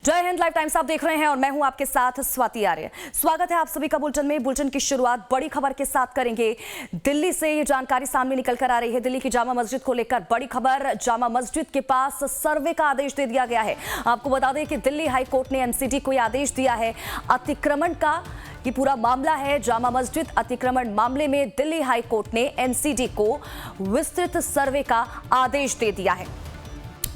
जय Hind. Live times आप देख रहे हैं और मैं हूं आपके साथ स्वाति आर्य। स्वागत है आप सभी का बुलेटिन में। बुलेटिन की शुरुआत बड़ी खबर के साथ करेंगे। दिल्ली से ये जानकारी सामने निकल कर आ रही है। दिल्ली की जामा मस्जिद को लेकर बड़ी खबर। जामा मस्जिद के पास सर्वे का आदेश दे दिया गया है। आपको बता दें कि दिल्ली हाई कोर्ट ने एमसीडी को यह आदेश दिया है। अतिक्रमण का ये पूरा मामला है। जामा मस्जिद अतिक्रमण मामले में दिल्ली हाई कोर्ट ने एमसीडी को विस्तृत सर्वे का आदेश दे दिया है।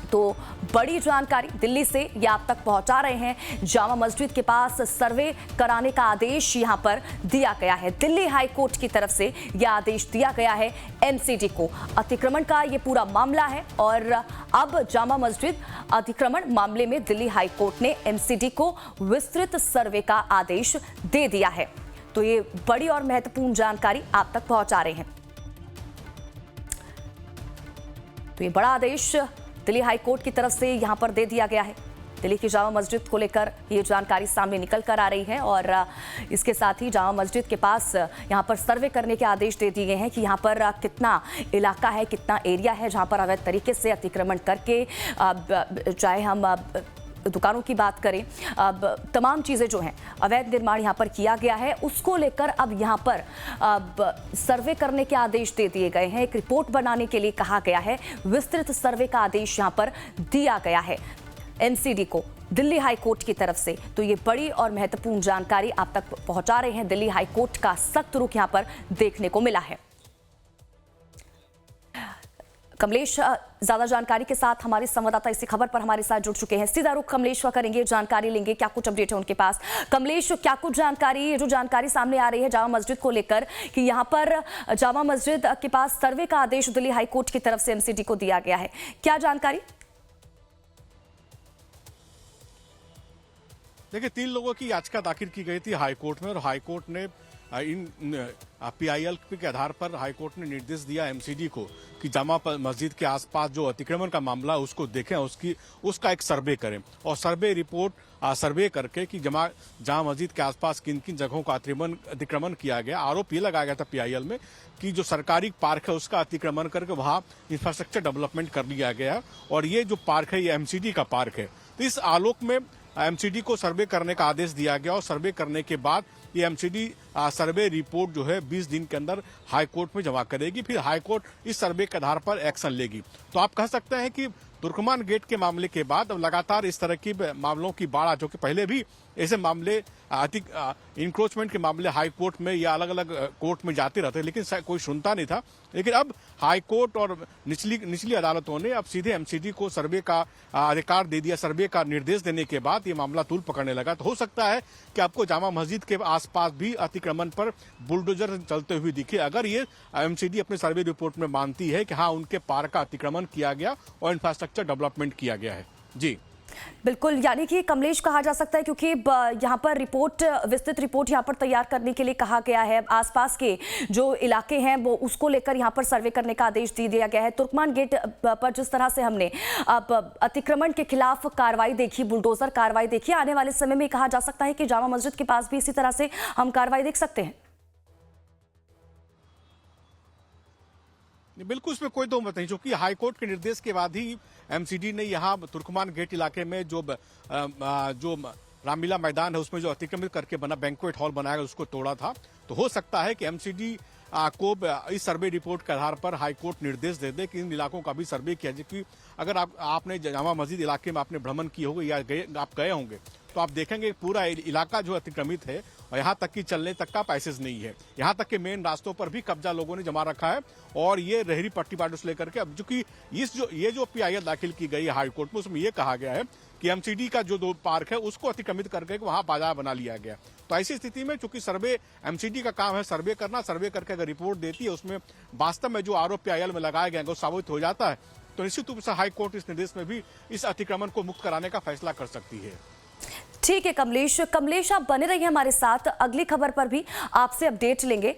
तो बड़ी जानकारी दिल्ली से ये आप तक पहुंचा रहे हैं। जामा मस्जिद के पास सर्वे कराने का आदेश यहां पर दिया गया है। दिल्ली हाई कोर्ट की तरफ से यह आदेश दिया गया है एमसीडी को। अतिक्रमण का ये पूरा मामला है और अब जामा मस्जिद अतिक्रमण मामले में दिल्ली हाई कोर्ट ने एमसीडी को विस्तृत सर्वे का आदेश दे दिया है। तो ये बड़ी और महत्वपूर्ण जानकारी आप तक पहुंचा रहे हैं। तो ये बड़ा आदेश दिल्ली हाई कोर्ट की तरफ से यहां पर दे दिया गया है। दिल्ली की जामा मस्जिद को लेकर ये जानकारी सामने निकल कर आ रही है और इसके साथ ही जामा मस्जिद के पास यहां पर सर्वे करने के आदेश दे दिए गए हैं कि यहां पर कितना इलाका है, कितना एरिया है जहां पर अवैध तरीके से अतिक्रमण करके चाहे हम दुकानों की बात करें, अब तमाम चीज़ें जो हैं अवैध निर्माण यहाँ पर किया गया है, उसको लेकर अब यहाँ पर सर्वे करने के आदेश दे दिए गए हैं। एक रिपोर्ट बनाने के लिए कहा गया है। विस्तृत सर्वे का आदेश यहाँ पर दिया गया है एमसीडी को दिल्ली हाई कोर्ट की तरफ से। तो ये बड़ी और महत्वपूर्ण जानकारी आप तक पहुंचा रहे हैं। दिल्ली हाई कोर्ट का सख्त रुख यहाँ पर देखने को मिला है। कमलेश ज्यादा जानकारी के साथ हमारे संवाददाता इसी खबर पर हमारे साथ जुड़ चुके हैं। सीधा रुख कमलेश का करेंगे, जानकारी लेंगे क्या कुछ अपडेट है उनके पास। कमलेश, क्या कुछ जानकारी, ये जो जानकारी सामने आ रही है जामा मस्जिद को लेकर कि यहाँ पर जामा मस्जिद के पास सर्वे का आदेश दिल्ली हाई कोर्ट की तरफ से एमसीडी को दिया गया है, क्या जानकारी? देखिए, 3 लोगों की याचिका दाखिल की गई थी हाई कोर्ट में और हाई कोर्ट ने इन पीआईएल के आधार पर हाई कोर्ट ने निर्देश दिया एमसीडी को कि जामा मस्जिद के आसपास जो अतिक्रमण का मामला उसको देखें, उसका एक सर्वे करें और सर्वे रिपोर्ट सर्वे करके कि जामा मस्जिद के आसपास किन किन जगहों का अतिक्रमण किया गया। आरोप ये लगाया गया था पीआईएल में कि जो सरकारी पार्क है उसका अतिक्रमण करके वहां इंफ्रास्ट्रक्चर डेवलपमेंट कर लिया गया और ये जो पार्क है ये एमसीडी का पार्क है। तो इस आलोक में एमसीडी को सर्वे करने का आदेश दिया गया और सर्वे करने के बाद ये एमसीडी सर्वे रिपोर्ट जो है 20 दिन के अंदर हाई कोर्ट में जमा करेगी। फिर हाई कोर्ट इस सर्वे के आधार पर एक्शन लेगी। तो आप कह सकते हैं कि तुर्कमान गेट के मामले के बाद अब लगातार इस तरह की मामलों की बाढ़ आ चुकी। पहले भी ऐसे मामले इंक्रोचमेंट के मामले हाई कोर्ट में या अलग अलग कोर्ट में जाते रहते, लेकिन कोई सुनता नहीं था। लेकिन अब हाई कोर्ट और निचली अदालतों ने अब सीधे एमसीडी को सर्वे का अधिकार दे दिया। सर्वे का निर्देश देने के बाद ये मामला तूल पकड़ने लगा। तो हो सकता है कि आपको जामा मस्जिद के आसपास भी अतिक्रमण पर बुलडोजर चलते हुए दिखे, अगर ये एमसीडी अपने सर्वे रिपोर्ट में मानती है कि हाँ उनके पार्क का अतिक्रमण किया गया और इंफ्रास्ट्रक्चर डेवलपमेंट किया गया है। जी बिल्कुल, यानी कि कमलेश कहा जा सकता है क्योंकि यहाँ पर विस्तृत रिपोर्ट यहाँ पर तैयार करने के लिए कहा गया है। आसपास के जो इलाके हैं वो उसको लेकर यहाँ पर सर्वे करने का आदेश दे दिया गया है। तुर्कमान गेट पर जिस तरह से हमने अतिक्रमण के खिलाफ कार्रवाई देखी, बुलडोजर कार्रवाई देखी, आने वाले समय में कहा जा सकता है कि जामा मस्जिद के पास भी इसी तरह से हम कार्रवाई देख सकते हैं। बिल्कुल, इसमें कोई दो मत नहीं, क्योंकि हाईकोर्ट के निर्देश के बाद ही एमसीडी ने यहाँ तुर्कमान गेट इलाके में जो रामलीला मैदान है उसमें जो अतिक्रमित करके बना बैंक्वेट हॉल बनाया गया उसको तोड़ा था। तो हो सकता है कि एमसीडी को इस सर्वे रिपोर्ट के आधार पर हाईकोर्ट निर्देश दे दे कि इन इलाकों का भी सर्वे किया जाए। कि अगर आपने जामा मस्जिद इलाके में आपने भ्रमण किए होंगे या आप गए होंगे तो आप देखेंगे पूरा इलाका जो अतिक्रमित है और यहाँ तक कि चलने तक का पैसेज नहीं है। यहाँ तक के मेन रास्तों पर भी कब्जा लोगों ने जमा रखा है और ये रेहड़ी पट्टी बाटू से लेकर के अब चूंकि ये जो पीआईएल दाखिल की गई है हाई कोर्ट में उसमें ये कहा गया है कि एमसीडी का जो 2 पार्क है उसको अतिक्रमित करके वहां बाजार बना लिया गया। तो ऐसी स्थिति में चूंकि सर्वे एमसीडी का काम है सर्वे करना, सर्वे करके अगर रिपोर्ट देती है उसमें वास्तव में जो आरोप पीआईएल में लगाया गया वो साबित हो जाता है तो निश्चित रूप से हाई कोर्ट इस निर्देश में भी इस अतिक्रमण को मुक्त कराने का फैसला कर सकती है। ठीक है कमलेश, आप बने रहिए हमारे साथ। अगली खबर पर भी आपसे अपडेट लेंगे।